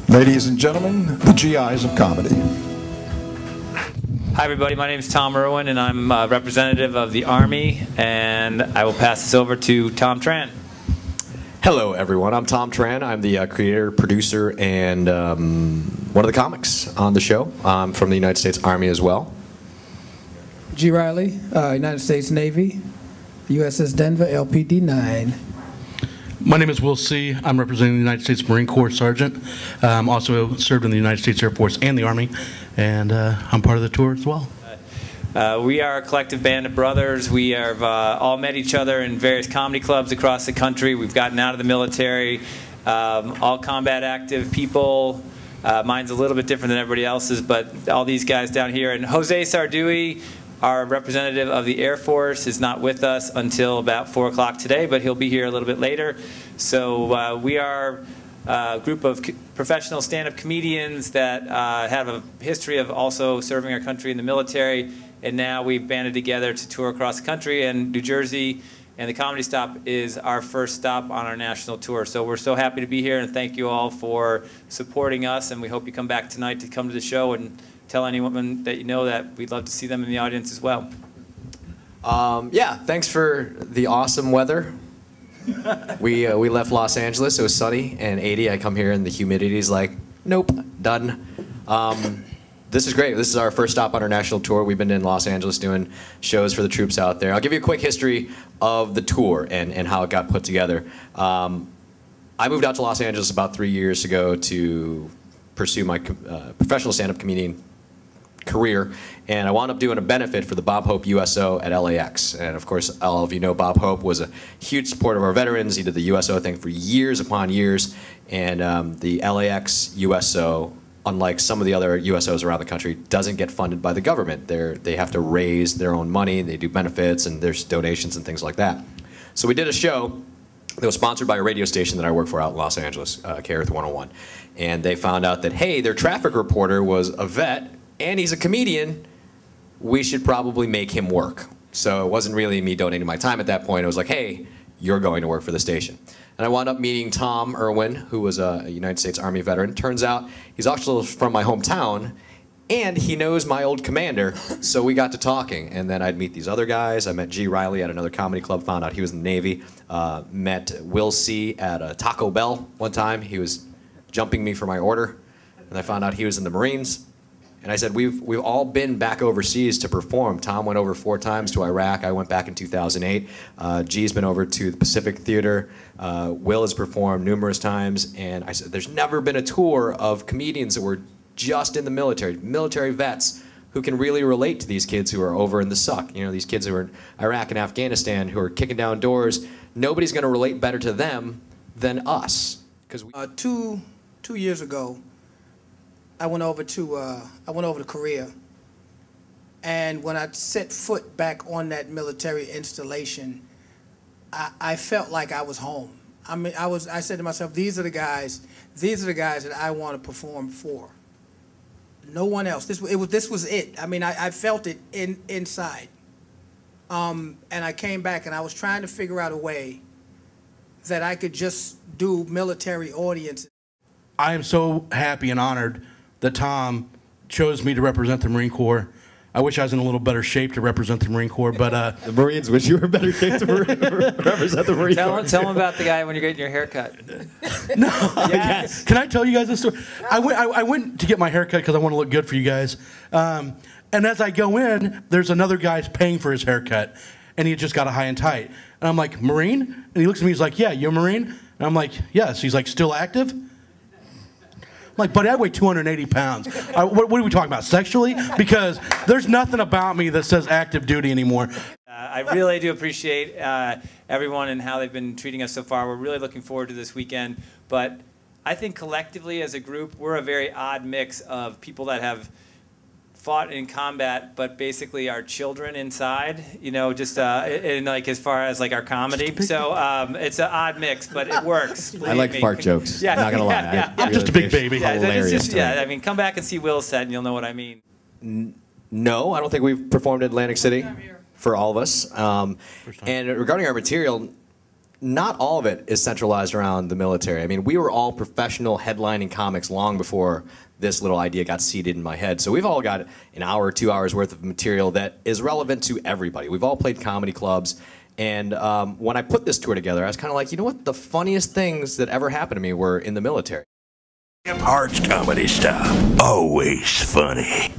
Ladies and gentlemen, the GIs of comedy. Hi everybody, my name is Tom Irwin and I'm a representative of the Army, and I will pass this over to Thom Tran. Hello everyone, I'm Thom Tran. I'm the creator, producer, and one of the comics on the show. I'm from the United States Army as well. G. Riley, United States Navy, USS Denver, LPD-9. My name is Will C. I'm representing the United States Marine Corps Sergeant. Also served in the United States Air Force and the Army, and I'm part of the tour as well. We are a collective band of brothers. We have all met each other in various comedy clubs across the country. We've gotten out of the military, all combat active people. Mine's a little bit different than everybody else's, but all these guys down here. And Jose Sardui, our representative of the Air Force, is not with us until about 4 o'clock today, but he'll be here a little bit later. So we are a group of professional stand-up comedians that have a history of also serving our country in the military, and now we've banded together to tour across the country, and New Jersey and the Comedy Stop is our first stop on our national tour. So we're so happy to be here, and thank you all for supporting us, and we hope you come back tonight to come to the show and tell anyone that you know that we'd love to see them in the audience as well. Yeah, thanks for the awesome weather. We left Los Angeles, it was sunny and 80. I come here and the humidity is like, nope, done. This is great. This is our first stop on our national tour. We've been in Los Angeles doing shows for the troops out there. I'll give you a quick history of the tour and how it got put together. I moved out to Los Angeles about 3 years ago to pursue my professional stand-up comedian career, and I wound up doing a benefit for the Bob Hope USO at LAX. And of course, all of you know Bob Hope was a huge supporter of our veterans. He did the USO thing for years upon years, and the LAX USO, unlike some of the other USOs around the country, doesn't get funded by the government. They have to raise their own money, they do benefits, and there's donations and things like that. So we did a show that was sponsored by a radio station that I work for out in Los Angeles, KRF 101. And they found out that, hey, their traffic reporter was a vet, and he's a comedian, we should probably make him work. So it wasn't really me donating my time at that point. It was like, hey, you're going to work for the station. And I wound up meeting Thom Irwin, who was a United States Army veteran. Turns out he's actually from my hometown, and he knows my old commander, so we got to talking. And then I'd meet these other guys. I met G. Riley at another comedy club, found out he was in the Navy. Met Will C. at a Taco Bell one time. He was jumping me for my order, and I found out he was in the Marines. And I said, we've all been back overseas to perform. Tom went over 4 times to Iraq. I went back in 2008. G's been over to the Pacific Theater. Will has performed numerous times. And I said, there's never been a tour of comedians that were just in the military vets who can really relate to these kids who are over in the suck. You know, these kids who are in Iraq and Afghanistan who are kicking down doors. Nobody's going to relate better to them than us. 'Cause Two years ago, I went over to Korea, and when I set foot back on that military installation, I felt like I was home. I mean, I said to myself, these are the guys that I want to perform for. No one else. This was it. I mean, I felt it inside. And I came back, and I was trying to figure out a way that I could just do military audiences. I am so happy and honored that Tom chose me to represent the Marine Corps. I wish I was in a little better shape to represent the Marine Corps, but the Marines wish you were in better shape to represent the Marine Corps. Tell them about the guy when you're getting your hair cut. No. Yes. Can I tell you guys this story? I went to get my hair cut because I want to look good for you guys. And as I go in, there's another guy paying for his haircut, and he just got a high and tight. And I'm like, Marine? And he looks at me, he's like, yeah, you're a Marine? And I'm like, yes. He's like, still active? I'm like, buddy, I weigh 280 pounds. What are we talking about, sexually? Because there's nothing about me that says active duty anymore. I really do appreciate everyone and how they've been treating us so far. We're really looking forward to this weekend. But I think collectively as a group, we're a very odd mix of people that have fought in combat, but basically are children inside, you know, just in like as far as like our comedy. So it's an odd mix, but it works. I like fart jokes. Yeah, not gonna lie. Yeah. I'm just a big baby. Yeah, Hilarious. I mean, come back and see Will's set, and you'll know what I mean. No, I don't think we've performed in Atlantic City for all of us. And regarding our material, not all of it is centralized around the military. I mean, we were all professional headlining comics long before this little idea got seeded in my head. So we've all got an hour, 2 hours worth of material that is relevant to everybody. We've all played comedy clubs. And when I put this tour together, I was kind of like, you know what? The funniest things that ever happened to me were in the military. Kephart's comedy style, always funny.